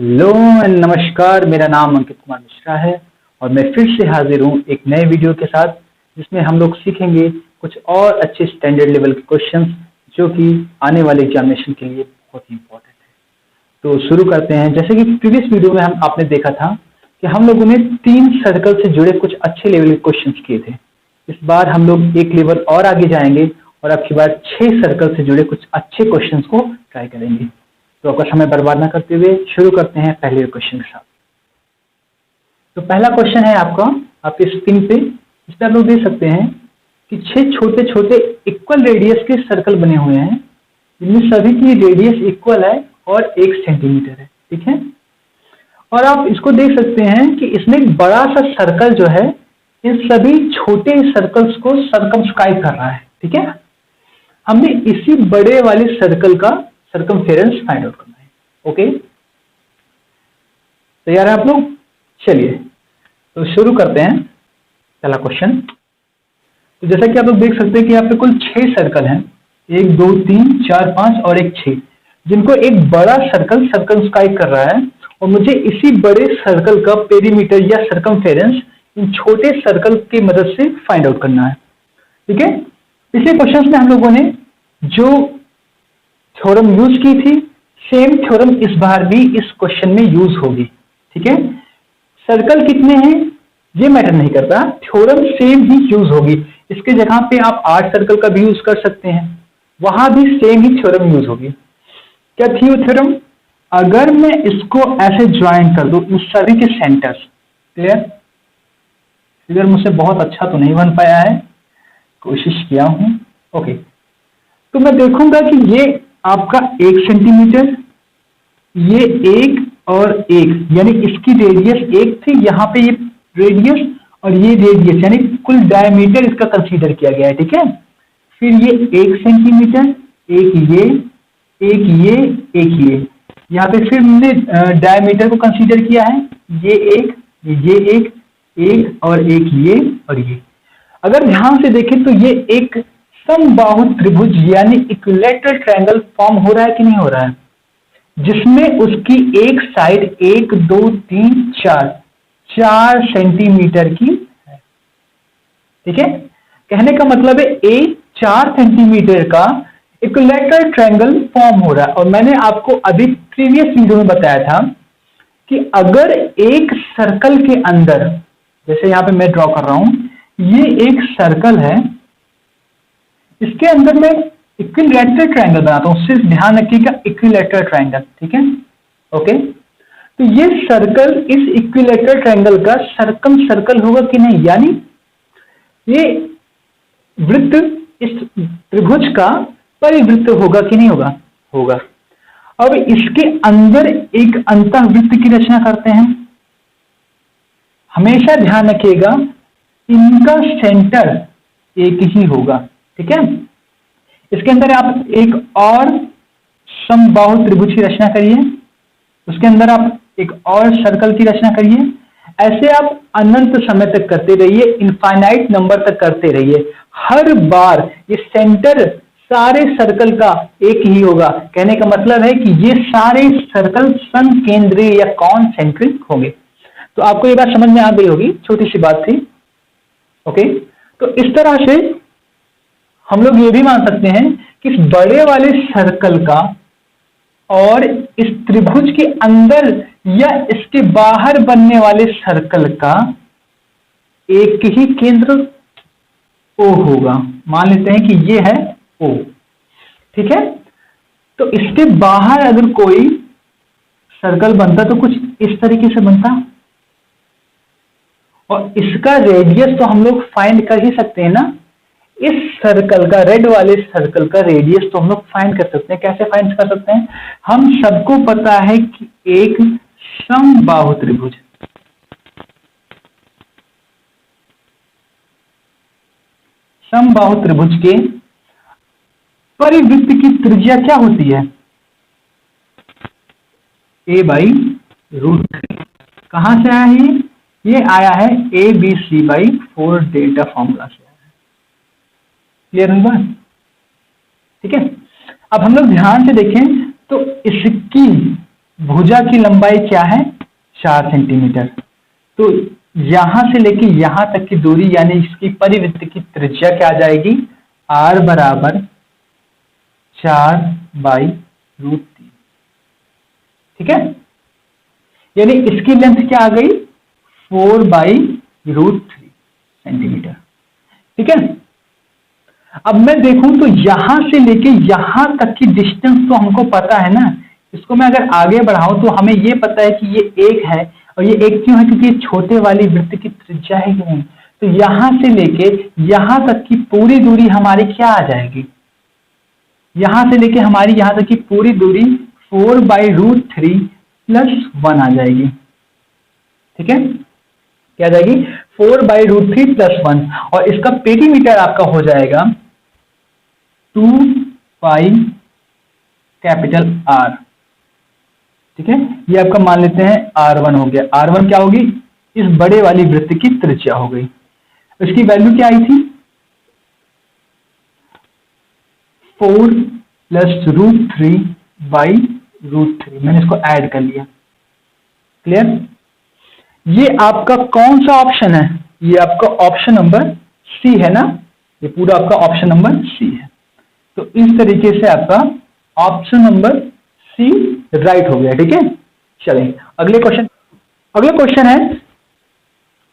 Hello and नमस्कार। मेरा नाम अंकित कुमार मिश्रा है और मैं फिर से हाजिर हूँ एक नए वीडियो के साथ, जिसमें हम लोग सीखेंगे कुछ और अच्छे स्टैंडर्ड लेवल के क्वेश्चंस जो कि आने वाले एग्जामिनेशन के लिए बहुत ही इंपॉर्टेंट है। तो शुरू करते हैं। जैसे कि प्रीवियस वीडियो में आपने देखा था कि हम लोगों ने 3 सर्कल से जुड़े कुछ अच्छे लेवल के क्वेश्चंस किए थे। इस बार हम लोग एक लेवल और आगे जाएंगे और अब की बार 6 सर्कल से जुड़े कुछ अच्छे क्वेश्चंस को ट्राई करेंगे। तो आपका समय बर्बाद ना करते हुए शुरू करते हैं पहले क्वेश्चन के साथ। तो पहला क्वेश्चन है आपके स्क्रीन पे। इस पर आप लोग देख सकते हैं कि 6 छोटे छोटे इक्वल रेडियस के सर्कल बने हुए हैं, इनमें सभी की रेडियस इक्वल है और 1 सेंटीमीटर है। ठीक है, और आप इसको देख सकते हैं कि इसमें एक बड़ा सा सर्कल जो है इन सभी छोटे सर्कल्स को सर्कमस्क्राइब कर रहा है। ठीक है, हमने इसी बड़े वाले सर्कल का सर्कमफेरेंस फाइंड आउट करना है। ओके, तैयार है आप लोग? चलिए तो शुरू करते हैं पहला क्वेश्चन। तो जैसा कि आप लोग देख सकते हैं कि यहाँ पे कुल 6 सर्कल हैं, 1 2 3 4 5 और एक 6, जिनको एक बड़ा सर्कल सर्कमस्क्राइब कर रहा है और मुझे इसी बड़े सर्कल का पेरीमीटर या सर्कमफेरेंस इन छोटे सर्कल की मदद से फाइंड आउट करना है। ठीक है, पिछले क्वेश्चन में हम लोगों ने जो थ्योरम यूज की थी, सेम थ्योरम इस बार भी इस क्वेश्चन में यूज होगी। ठीक है, सर्कल कितने हैं ये मैटर नहीं करता, थ्योरम सेम ही यूज होगी। इसके जगह पे आप 8 सर्कल का भी यूज कर सकते हैं, वहां भी सेम ही थ्योरम यूज होगी। क्या थी वो थ्योरम? अगर मैं इसको ऐसे ज्वाइन कर दूं इन सभी के सेंटर्स, क्लियर? फिगर मुझसे बहुत अच्छा तो नहीं बन पाया है, कोशिश किया हूं। ओके, तो मैं देखूंगा कि ये आपका 1 सेंटीमीटर, ये 1 और 1, यानी इसकी रेडियस 1 थी, यहाँ पे ये रेडियस और ये रेडियस यानी कुल डायमीटर इसका कंसीडर किया गया है। ठीक है, फिर ये 1 सेंटीमीटर, एक ये, एक ये, एक ये, यहाँ पे फिर हमने डायमीटर को कंसीडर किया है, ये एक, ये एक और एक ये और ये। अगर ध्यान से देखें तो ये एक समबाहु त्रिभुज यानी इक्विलैटरल ट्रायंगल फॉर्म हो रहा है कि नहीं हो रहा है, जिसमें उसकी एक साइड 1 2 3 4 सेंटीमीटर की है। ठीक है, कहने का मतलब है ए 4 सेंटीमीटर का इक्विलैटरल ट्रायंगल फॉर्म हो रहा है। और मैंने आपको अभी प्रीवियस वीडियो में बताया था कि अगर एक सर्कल के अंदर, जैसे यहां पे मैं ड्रॉ कर रहा हूं, ये एक सर्कल है, इसके अंदर मैं इक्विलैटरल ट्रायंगल बनाता हूं, सिर्फ ध्यान रखिएगा इक्विलैटरल ट्रायंगल। ठीक है, ओके, तो ये सर्कल इस इक्विलैटरल ट्रायंगल का सर्कम सर्कल होगा कि नहीं, यानी ये वृत्त इस त्रिभुज का परिवृत्त होगा कि नहीं होगा? होगा। अब इसके अंदर एक अंतःवृत्त की रचना करते हैं। हमेशा ध्यान रखिएगा इनका सेंटर एक ही होगा। ठीक है, इसके अंदर आप एक और समबाहु त्रिभुज की रचना करिए, उसके अंदर आप एक और सर्कल की रचना करिए। ऐसे आप अनंत समय तक करते रहिए, इनफाइनाइट नंबर तक करते रहिए। हर बार ये सेंटर सारे सर्कल का एक ही होगा। कहने का मतलब है कि ये सारे सर्कल संकेंद्रीय या कॉन्सेंट्रिक होंगे। तो आपको ये बात समझ में आ गई होगी, छोटी सी बात थी। ओके, तो इस तरह से हम लोग ये भी मान सकते हैं कि इस बड़े वाले सर्कल का और इस त्रिभुज के अंदर या इसके बाहर बनने वाले सर्कल का एक ही केंद्र O होगा। मान लेते हैं कि ये है O। ठीक है, तो इसके बाहर अगर कोई सर्कल बनता तो कुछ इस तरीके से बनता, और इसका रेडियस तो हम लोग फाइंड कर ही सकते हैं ना। इस सर्कल का, रेड वाले सर्कल का रेडियस तो हम लोग फाइंड कर सकते हैं। कैसे फाइंड कर सकते हैं? हम सबको पता है कि एक समबाहु त्रिभुज, समबाहु त्रिभुज के परिवृत्त की त्रिज्या क्या होती है? a/√3। कहां से आया है ये आया है ABC/4 डेल्टा फॉर्मूला से आया है। क्लियर हुई बात? ठीक है, अब हम लोग ध्यान से देखें तो इसकी भुजा की लंबाई क्या है? 4 सेंटीमीटर। तो यहां से लेके यहां तक की दूरी यानी इसकी परिवृत्त की त्रिज्या क्या आ जाएगी? R बराबर 4/√3। ठीक है, यानी इसकी लेंथ क्या आ गई? 4/√3 सेंटीमीटर। ठीक है, अब मैं देखूं तो यहां से लेके यहां तक की डिस्टेंस तो हमको पता है ना। इसको मैं अगर आगे बढ़ाऊं तो हमें ये पता है कि ये 1 है, और ये 1 क्यों है? क्योंकि ये छोटे वाली वृत्त की त्रिज्या है कि नहीं। तो यहां से लेके यहां तक की पूरी दूरी हमारी क्या आ जाएगी? यहां से लेके हमारी यहां तक की पूरी दूरी 4/√3 + 1 आ जाएगी। ठीक है, क्या आ जाएगी? 4/√3 + 1, और इसका पेरीमीटर आपका हो जाएगा 2πR। ठीक है, ये आपका मान लेते हैं R1 हो गया। R1 क्या होगी? इस बड़े वाली वृत्त की त्रिज्या हो गई। इसकी वैल्यू क्या आई थी? 4 + √3/√3। मैंने इसको ऐड कर लिया। क्लियर? ये आपका कौन सा ऑप्शन है? ये आपका ऑप्शन नंबर सी है ना। ये पूरा आपका ऑप्शन नंबर सी है। तो इस तरीके से आपका ऑप्शन नंबर सी राइट हो गया। ठीक है, चलिए अगले क्वेश्चन है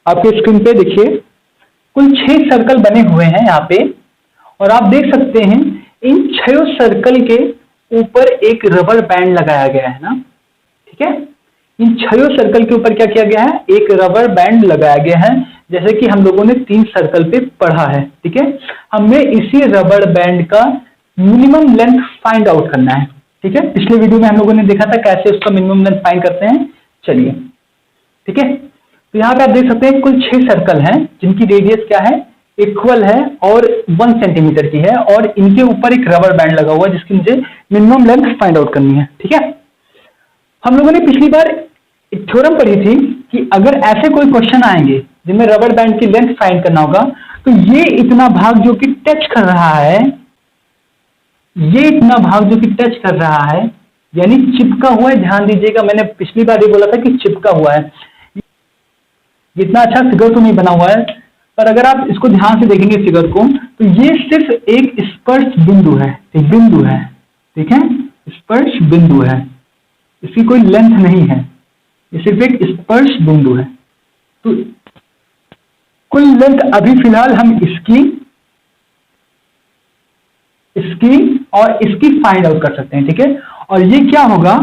आपके स्क्रीन पे। देखिए, कुल 6 सर्कल बने हुए हैं यहाँ पे, और आप देख सकते हैं इन 6 सर्कल के ऊपर एक रबर बैंड लगाया गया है ना। ठीक है, इन 6 सर्कल के ऊपर क्या किया गया है? एक रबर बैंड लगाया गया है, जैसे कि हम लोगों ने 3 सर्कल पे पढ़ा है। ठीक है, हमें इसी रबर बैंड का मिनिमम लेंथ फाइंड आउट करना है। ठीक है, पिछले वीडियो में हम लोगों ने देखा था कैसे उसका मिनिमम लेंथ फाइंड करते हैं। चलिए, ठीक है, तो यहाँ पे आप देख सकते हैं कुल 6 सर्कल हैं जिनकी रेडियस क्या है? इक्वल है और 1 सेंटीमीटर की है, और इनके ऊपर एक रबर बैंड लगा हुआ है जिसकी मुझे मिनिमम लेंथ फाइंड आउट करनी है। ठीक है, हम लोगों ने पिछली बार एक थ्योरम पढ़ी थी कि अगर ऐसे कोई क्वेश्चन आएंगे जिनमें रबर बैंड की लेंथ फाइंड करना होगा, तो ये इतना भाग जो कि टच कर रहा है, ये इतना भाग जो कि टच कर रहा है यानी चिपका हुआ है। ध्यान दीजिएगा, मैंने पिछली बार ये बोला था कि चिपका हुआ है। इतना अच्छा फिगर तो नहीं बना हुआ है, पर अगर आप इसको ध्यान से देखेंगे फिगर को, तो ये सिर्फ एक स्पर्श बिंदु है। एक बिंदु है, ठीक है, स्पर्श बिंदु है, इसकी कोई लेंथ नहीं है, ये सिर्फ एक स्पर्श बिंदु है। तो कुल लेंथ अभी फिलहाल हम इसकी और इसकी फाइंड आउट कर सकते हैं। ठीक है, और ये क्या होगा?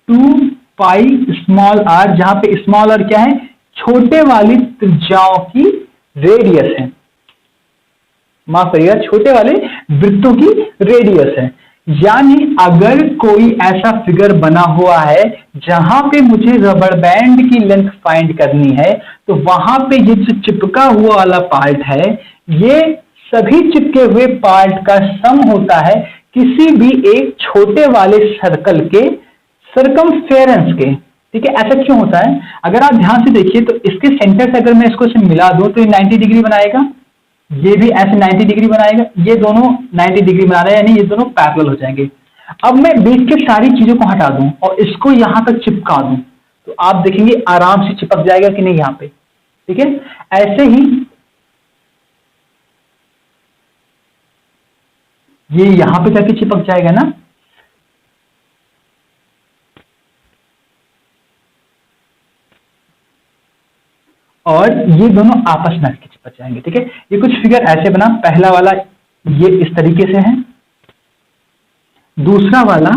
2πr, जहां पे स्मॉल r क्या है? छोटे वाली त्रिज्याओं की रेडियस है। माफ करिएगा, छोटे वाले वृत्तों की रेडियस है। यानी अगर कोई ऐसा फिगर बना हुआ है जहां पे मुझे रबर बैंड की लेंथ फाइंड करनी है, तो वहां पे ये जो चिपका हुआ वाला पार्ट है, ये सभी चिपके हुए पार्ट का सम होता है किसी भी एक छोटे वाले सर्कल के सर्कमफेरेंस के। ठीक है, ऐसा क्यों होता है? अगर आप ध्यान से देखिए तो इसके सेंटर से अगर मैं इसको मिला दूं तो ये 90 डिग्री बनाएगा, ये भी ऐसे 90 डिग्री बनाएगा, ये दोनों 90 डिग्री बना रहे हैं, यानी ये दोनों पैरेलल हो जाएंगे। अब मैं बीच के सारी चीजों को हटा दूं और इसको यहां तक चिपका दूं, तो आप देखेंगे आराम से चिपक जाएगा कि नहीं यहां पे। ठीक है, ऐसे ही ये यहां पे जाके चिपक जाएगा ना। और ये दोनों आपस में चिपक जाएंगे। ठीक है, ये कुछ फिगर ऐसे बना, पहला वाला ये इस तरीके से है, दूसरा वाला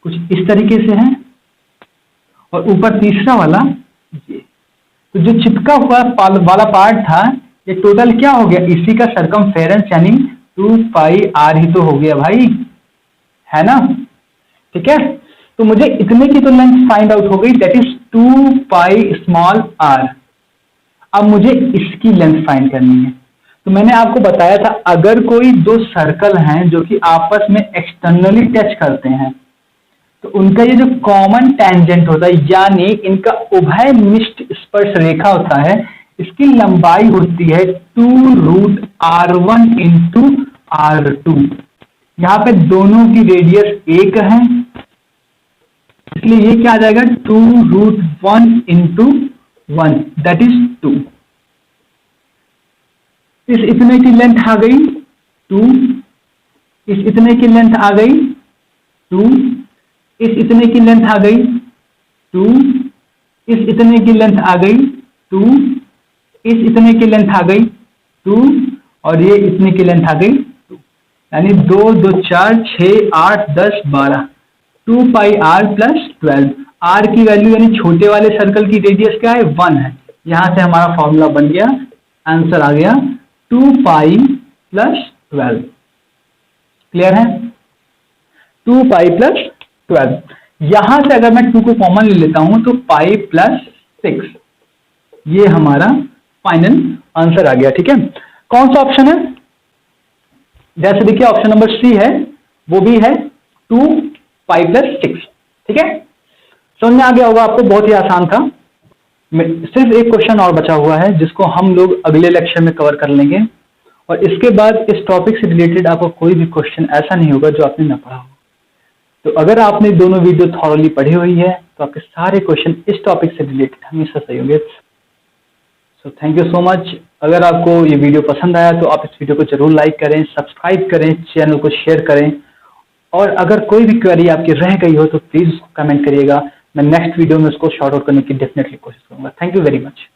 कुछ इस तरीके से है, और ऊपर तीसरा वाला ये। तो जो चिपका हुआ वाला पार्ट था, ये टोटल क्या हो गया? इसी का सर्कमफेरेंस यानी 2πr ही तो हो गया भाई, है ना। ठीक है, तो मुझे इतने की तो लेंथ फाइंड आउट हो गई, दैट इज 2πr। अब मुझे इसकी लेंथ फाइंड करनी है। तो मैंने आपको बताया था अगर कोई दो सर्कल हैं जो कि आपस में एक्सटर्नली टच करते हैं, तो उनका ये जो कॉमन टेंजेंट होता है यानी इनका उभय निष्ठ स्पर्श रेखा होता है, इसकी लंबाई होती है 2√r1 इंटू R2। यहाँ पे दोनों की रेडियस 1 है, इसलिए ये क्या आ जाएगा 2√1 इंटू 1 दैट इज 2। इस इतने की लेंथ आ गई 2, इस इतने की लेंथ आ गई 2, इस इतने की लेंथ आ गई 2, इस इतने की लेंथ आ गई 2, इस इतने की लेंथ आ गई 2 और ये इतने की लेंथ आ गई 2, यानी 2 2 4 6 8 10 12, 2 पाई r प्लस 12। r की वैल्यू यानी छोटे वाले सर्कल की रेडियस क्या है 1 है। यहां से हमारा फॉर्मूला बन गया, आंसर आ गया 2 पाई प्लस 12। क्लियर है? 2 पाई प्लस 12। यहां से अगर मैं 2 को कॉमन ले लेता हूं तो पाई प्लस 6, ये हमारा फाइनल आंसर आ गया। ठीक है, कौन सा ऑप्शन है? जैसे देखिए ऑप्शन नंबर सी है, वो भी है 2 पाई प्लस 6। ठीक है, समझ में आ गया होगा आपको, बहुत ही आसान था। सिर्फ एक क्वेश्चन और बचा हुआ है जिसको हम लोग अगले लेक्चर में कवर कर लेंगे, और इसके बाद इस टॉपिक से रिलेटेड आपको कोई भी क्वेश्चन ऐसा नहीं होगा जो आपने ना पढ़ा हो। तो अगर आपने दोनों वीडियो थॉरली पढ़ी हुई है तो आपके सारे क्वेश्चन इस टॉपिक से रिलेटेड हमेशा सही होंगे। So thank you so much. अगर आपको ये वीडियो पसंद आया तो आप इस वीडियो को जरूर लाइक करें, सब्सक्राइब करें, चैनल को शेयर करें, और अगर कोई भी क्वेरी आपकी रह गई हो तो प्लीज कमेंट करिएगा। मैं नेक्स्ट वीडियो में उसको शॉर्ट आउट करने की डेफिनेटली कोशिश करूंगा। Thank you very much.